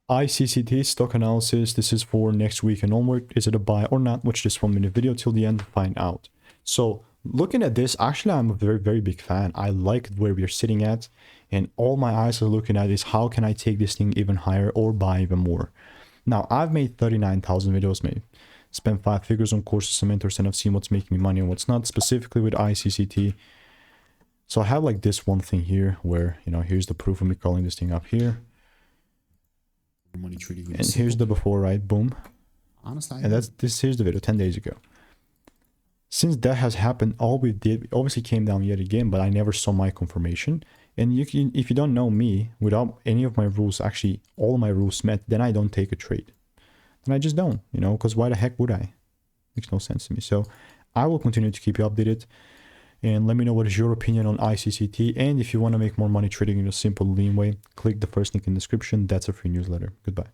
ICCT stock analysis. This is for next week and onward. Is it a buy or not? Watch this 1 minute video till the end to find out. So looking at this, actually, I'm a very big fan. I like where we're sitting at, and all my eyes are looking at is how can I take this thing even higher or buy even more. Now, I've made 39,000 videos, mate. Spent 5 figures on courses and mentors, and I've seen what's making me money and what's not, specifically with ICCT. So I have like this one thing here where, you know, here's the proof of me calling this thing up here. Money trading. And here's the before, right? Boom. Honestly, and here's the video 10 days ago. Since that has happened, all we did obviously came down yet again, but I never saw my confirmation. And you can, if you don't know me, without any of my rules, actually all of my rules met, then I don't take a trade. Then I just don't, you know, because why the heck would I? Makes no sense to me. So I will continue to keep you updated. And let me know what is your opinion on ICCT. And if you want to make more money trading in a simple, lean way, click the first link in the description. That's a free newsletter. Goodbye.